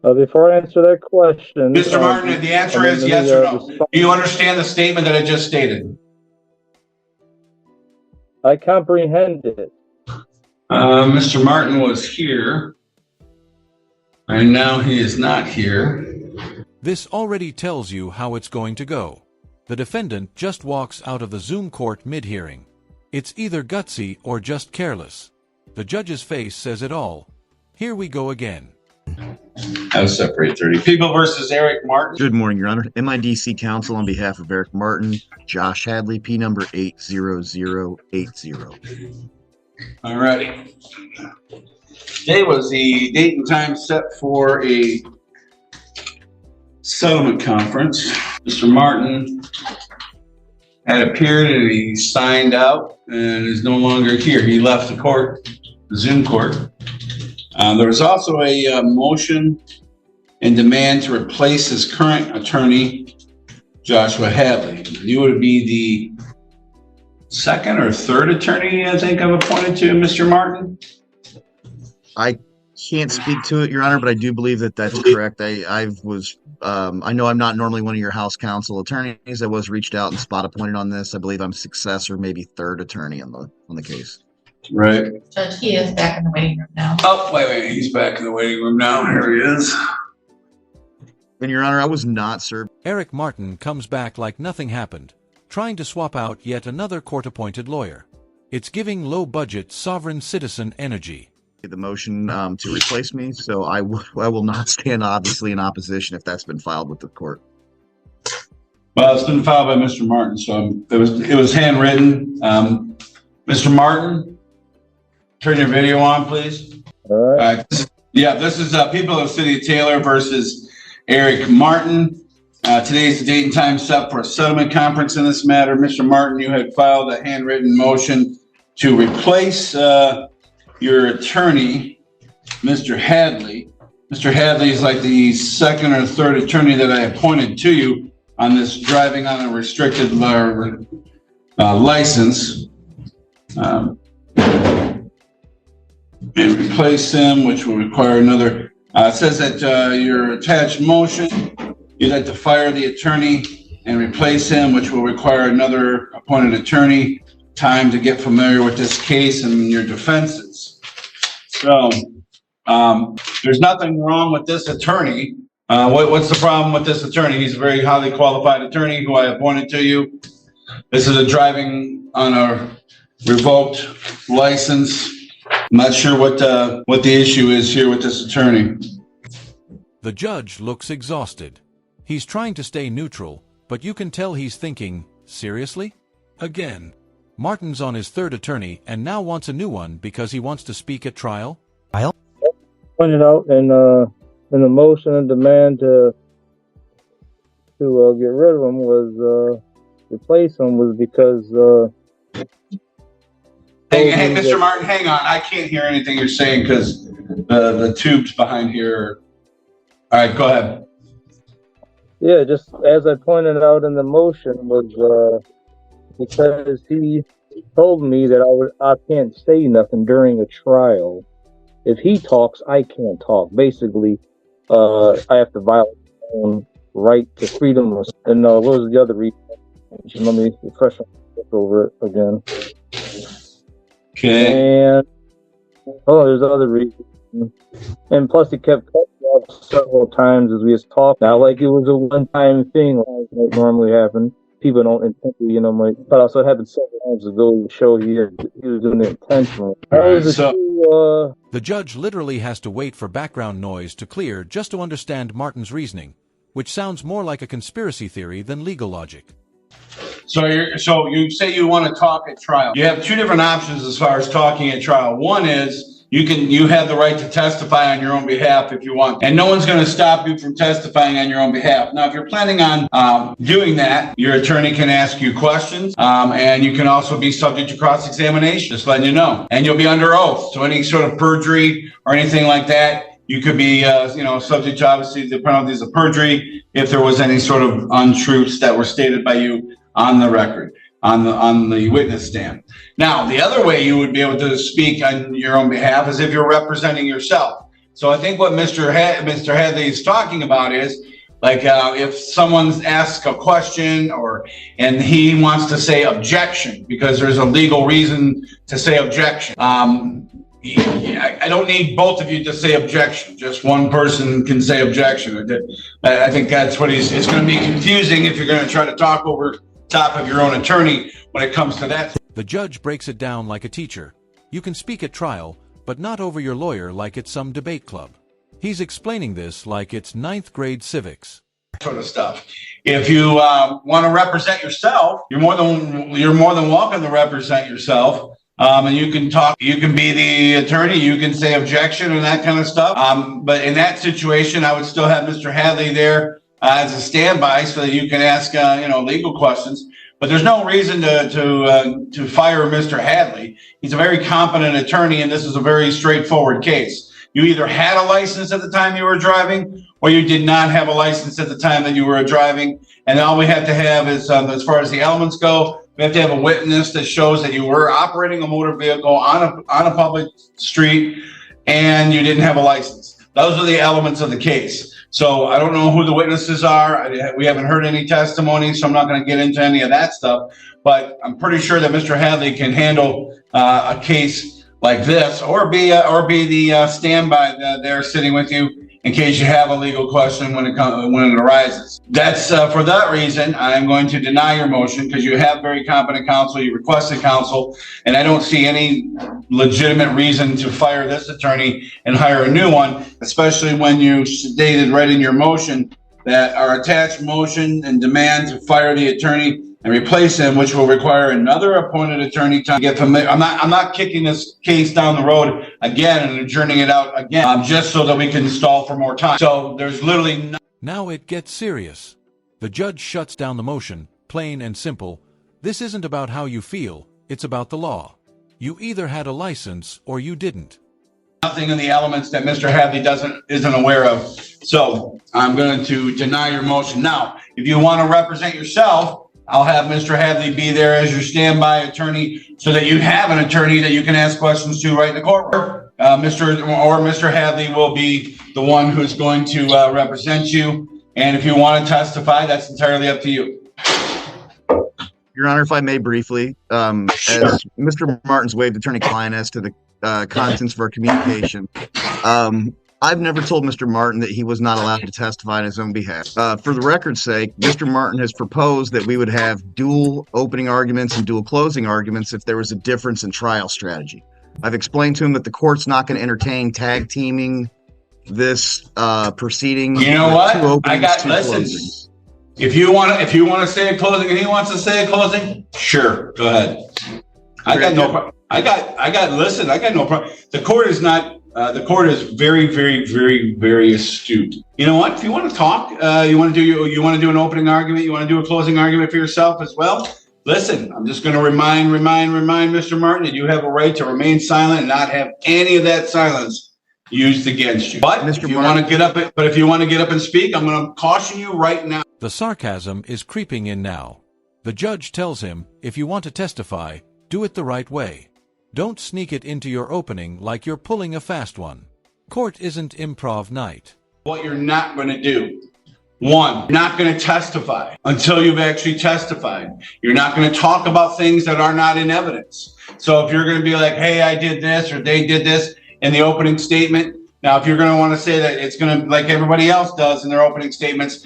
Before I answer that question, Mr. Martin, the answer is yes or no. Do you understand the statement that I just stated? I comprehend it. Mr. Martin was here, and now he is not here. This already tells you how it's going to go. The defendant just walks out of the Zoom court mid-hearing. It's either gutsy or just careless. The judge's face says it all. Here we go again. I'll separate 30. People versus Eric Martin. Good morning, Your Honor. MIDC counsel on behalf of Eric Martin, Josh Hadley, P number 80080. All righty. Today was the date and time set for a settlement conference. Mr. Martin had appeared and he signed out and is no longer here. He left the court, the Zoom court. There was also a motion and demand to replace his current attorney, Joshua Hadley. You would be the second or third attorney, I think I've appointed to Mr. Martin. I can't speak to it, Your Honor, but I do believe that that's correct. I know I'm not normally one of your house counsel attorneys. I was reached out and spot appointed on this. I believe I'm successor, maybe third attorney on the case. Right. Judge, he is back in the waiting room now. Oh, wait, he's back in the waiting room now. Here he is. And Your Honor, I was not served. Eric Martin comes back like nothing happened, trying to swap out yet another court-appointed lawyer. It's giving low-budget sovereign citizen energy. The motion to replace me, so I will not stand obviously in opposition if that's been filed with the court. Well, it's been filed by Mr. Martin, so it was handwritten. Mr. Martin, turn your video on, please. All right. This is People of the City of Taylor versus Eric Martin. Today is the date and time set for a settlement conference in this matter. Mr. Martin, you had filed a handwritten motion to replace your attorney, Mr. Hadley. Mr. Hadley is like the second or third attorney that I appointed to you on this driving on a restricted license. And replace him, which will require another. It says that your attached motion, you'd like to fire the attorney and replace him, which will require another appointed attorney, time to get familiar with this case and your defenses. So there's nothing wrong with this attorney. What's the problem with this attorney? He's a very highly qualified attorney who I appointed to you. This is a driving on a revoked license. I'm not sure what the issue is here with this attorney. The judge looks exhausted. He's trying to stay neutral, but you can tell he's thinking, seriously? Again. Martin's on his third attorney and now wants a new one because he wants to speak at trial? Pointed out in the motion and demand to get rid of him was replace him was because Hey, Mr. Martin, hang on. I can't hear anything you're saying because the tubes behind here. All right, go ahead. Yeah, just as I pointed out in the motion was because he told me that I can't say nothing during a trial. If he talks, I can't talk. Basically, I have to violate my own right to freedom. And what was the other reason? Let me refresh over it again. Okay. And there's other reasons. And plus, he kept cutting off several times as we was talking. Not like it was a one-time thing like normally happen. People don't intentionally, but also it happened several times ago to show he was doing it intentionally. The judge literally has to wait for background noise to clear just to understand Martin's reasoning, which sounds more like a conspiracy theory than legal logic. So you say you want to talk at trial. You have two different options as far as talking at trial. One is you have the right to testify on your own behalf if you want, and no one's going to stop you from testifying on your own behalf. Now, if you're planning on doing that, your attorney can ask you questions, and you can also be subject to cross-examination, just letting you know. And you'll be under oath, so any sort of perjury or anything like that, you could be subject to obviously the penalties of perjury if there was any sort of untruths that were stated by you on the record, on the witness stand. Now, the other way you would be able to speak on your own behalf is if you're representing yourself. So I think what Mr. Hadley is talking about is, like, if someone asks a question and he wants to say objection because there's a legal reason to say objection. I don't need both of you to say objection. Just one person can say objection. I think that's what it's going to be confusing if you're going to try to talk over top of your own attorney when it comes to that. The judge breaks it down like a teacher. You can speak at trial, but not over your lawyer like it's some debate club. He's explaining this like it's 9th grade civics. Sort of stuff. If you want to represent yourself, you're more than welcome to represent yourself. And you can talk, you can be the attorney, you can say objection and that kind of stuff. But in that situation, I would still have Mr. Hadley there as a standby so that you can ask, legal questions. But there's no reason to fire Mr. Hadley. He's a very competent attorney, and this is a very straightforward case. You either had a license at the time you were driving, or you did not have a license at the time that you were driving. And all we have to have is, as far as the elements go, we have to have a witness that shows that you were operating a motor vehicle on a public street and you didn't have a license. Those are the elements of the case. So I don't know who the witnesses are. We haven't heard any testimony, so I'm not going to get into any of that stuff. But I'm pretty sure that Mr. Hadley can handle a case like this, or be the standby there sitting with you in case you have a legal question when it arises. That's for that reason, I'm going to deny your motion because you have very competent counsel. You requested counsel, and I don't see any legitimate reason to fire this attorney and hire a new one, especially when you stated right in your motion that our attached motion and demand to fire the attorney and replace him, which will require another appointed attorney to get familiar. I'm not kicking this case down the road again and adjourning it out again, just so that we can stall for more time. So there's literally no. Now it gets serious. The judge shuts down the motion, plain and simple. This isn't about how you feel, it's about the law. You either had a license or you didn't. Nothing in the elements that Mr. Hadley isn't aware of. So I'm going to deny your motion. Now, if you want to represent yourself, I'll have Mr. Hadley be there as your standby attorney so that you have an attorney that you can ask questions to right in the courtroom. Mr. Hadley will be the one who's going to represent you. And if you want to testify, that's entirely up to you. Your Honor, if I may briefly, as Mr. Martin's waived attorney-client as to the contents of our communication, I've never told Mr. Martin that he was not allowed to testify on his own behalf. For the record's sake, Mr. Martin has proposed that we would have dual opening arguments and dual closing arguments if there was a difference in trial strategy. I've explained to him that the court's not going to entertain tag teaming this proceeding. You know what? Listen. If you want to say a closing and he wants to say a closing, sure, go ahead. I got no problem. I got no problem. The court is not. The court is very, very, very, very astute. You know what? If you want to talk, you want to do an opening argument, you want to do a closing argument for yourself as well. Listen, I'm just going to remind Mr. Martin that you have a right to remain silent and not have any of that silence used against you. But if you want to get up and speak, I'm going to caution you right now. The sarcasm is creeping in now. The judge tells him, if you want to testify, do it the right way. Don't sneak it into your opening like you're pulling a fast one. Court isn't improv night. What you're not going to do. One, you're not going to testify until you've actually testified. You're not going to talk about things that are not in evidence. So if you're going to be like, hey, I did this or they did this in the opening statement. Now, if you're going to want to say that it's going to, like everybody else does in their opening statements,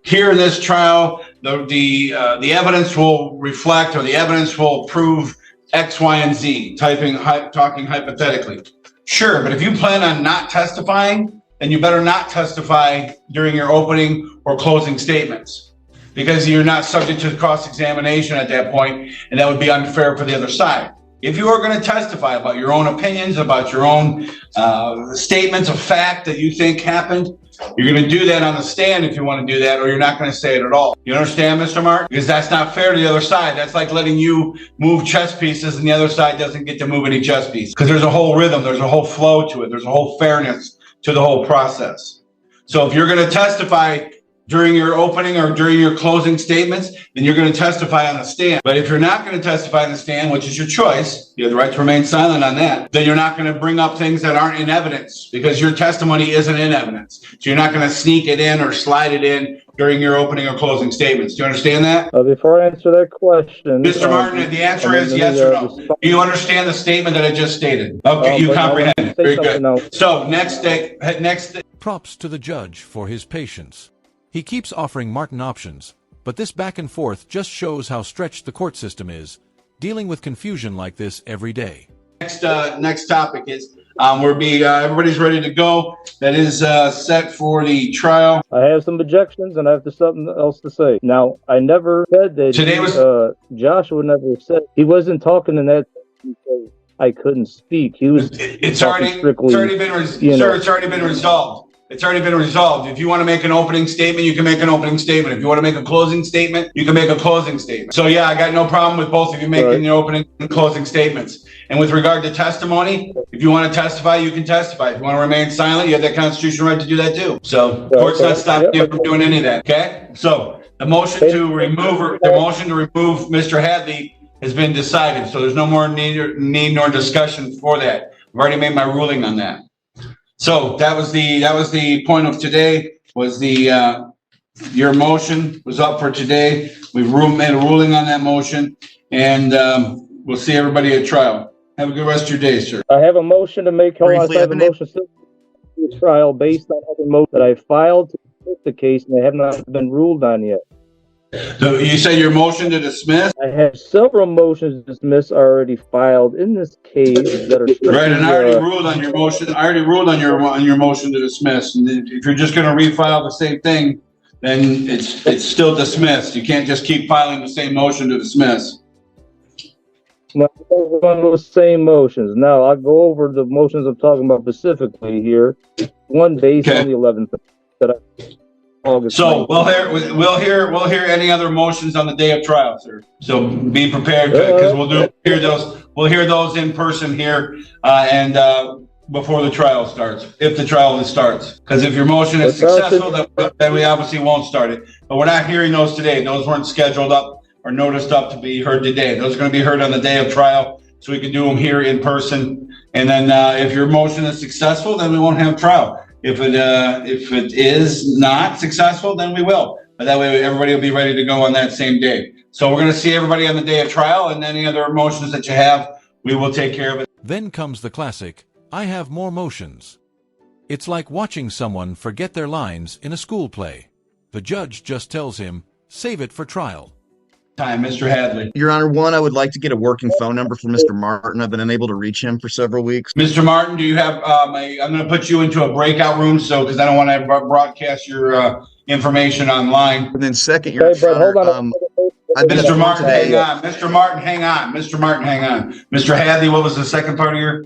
here in this trial, the evidence will reflect, or the evidence will prove X, Y, and Z, talking hypothetically. Sure, but if you plan on not testifying, then you better not testify during your opening or closing statements, because you're not subject to cross-examination at that point, and that would be unfair for the other side. If you are going to testify about your own opinions, about your own statements of fact that you think happened, you're going to do that on the stand if you want to do that, or you're not going to say it at all. You understand, Mr. Martin? Because that's not fair to the other side. That's like letting you move chess pieces and the other side doesn't get to move any chess pieces. Because there's a whole rhythm, there's a whole flow to it, there's a whole fairness to the whole process. So if you're going to testify during your opening or during your closing statements, then you're going to testify on the stand. But if you're not going to testify on the stand, which is your choice, you have the right to remain silent on that, then you're not going to bring up things that aren't in evidence because your testimony isn't in evidence. So you're not going to sneak it in or slide it in during your opening or closing statements. Do you understand that? Before I answer that question, Mr. Martin, the answer is yes or no. Do you understand the statement that I just stated? Okay, you comprehend it. Very good. So next. Props to the judge for his patience. He keeps offering Martin options, but this back and forth just shows how stretched the court system is, dealing with confusion like this every day. Next topic is everybody's ready to go. That is set for the trial. I have some objections and I have something else to say. Now, I never said that Joshua never said he wasn't talking in that because I couldn't speak. He was it's already been resolved. It's already been resolved. If you want to make an opening statement, you can make an opening statement. If you want to make a closing statement, you can make a closing statement. So yeah, I got no problem with both of you making the opening and closing statements. And with regard to testimony, if you want to testify, you can testify. If you want to remain silent, you have that constitutional right to do that too. So the court's not stopping you from doing any of that. Okay? So the motion to remove Mr. Hadley has been decided. So there's no more need nor discussion for that. I've already made my ruling on that. So that was the point of today. Was your motion was up for today. We've made a ruling on that motion, and we'll see everybody at trial. Have a good rest of your day, sir. I have a motion to make. I have a motion to trial based on other motions that I filed to dismiss the case, and they have not been ruled on yet. So you said your motion to dismiss? I have several motions to dismiss already filed in this case that are right, and I already ruled on your motion. I already ruled on your motion to dismiss. And if you're just going to refile the same thing, then it's still dismissed. You can't just keep filing the same motion to dismiss. No, one of those same motions. Now I'll go over the motions I'm talking about specifically here. One based on the 11th that I. So we'll hear any other motions on the day of trial, sir. So be prepared because we'll hear those in person here and before the trial starts, if the trial starts. Because if your motion is successful, then we obviously won't start it. But we're not hearing those today. Those weren't scheduled up or noticed up to be heard today. Those are going to be heard on the day of trial, so we can do them here in person. And then if your motion is successful, then we won't have trial. If it is not successful, then we will. But that way, everybody will be ready to go on that same day. So we're going to see everybody on the day of trial, and any other motions that you have, we will take care of it. Then comes the classic, I have more motions. It's like watching someone forget their lines in a school play. The judge just tells him, save it for trial. Time, Mr. Hadley. Your Honor, one, I would like to get a working phone number for Mr. Martin. I've been unable to reach him for several weeks. Mr. Martin, do you have, I'm going to put you into a breakout room, because I don't want to broadcast your information online. And then second, Your Honor, I've been Mr. Martin, hang on. Mr. Martin, hang on. Mr. Martin, hang on. Mr. Hadley, what was the second part of your?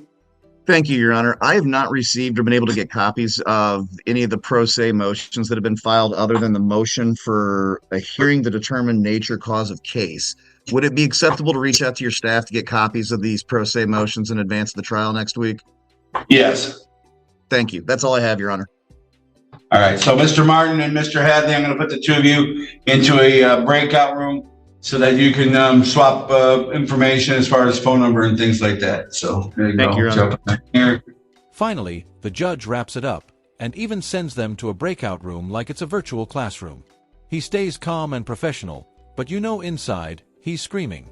Thank you, Your Honor. I have not received or been able to get copies of any of the pro se motions that have been filed other than the motion for a hearing to determine nature, cause of case. Would it be acceptable to reach out to your staff to get copies of these pro se motions in advance of the trial next week? Yes. Thank you. That's all I have, Your Honor. All right. So Mr. Martin and Mr. Hadley, I'm going to put the two of you into a breakout room so that you can swap information as far as phone number and things like that. So there you go. Thank you, Your Honor. Finally, the judge wraps it up and even sends them to a breakout room like it's a virtual classroom. He stays calm and professional, but you know inside, he's screaming.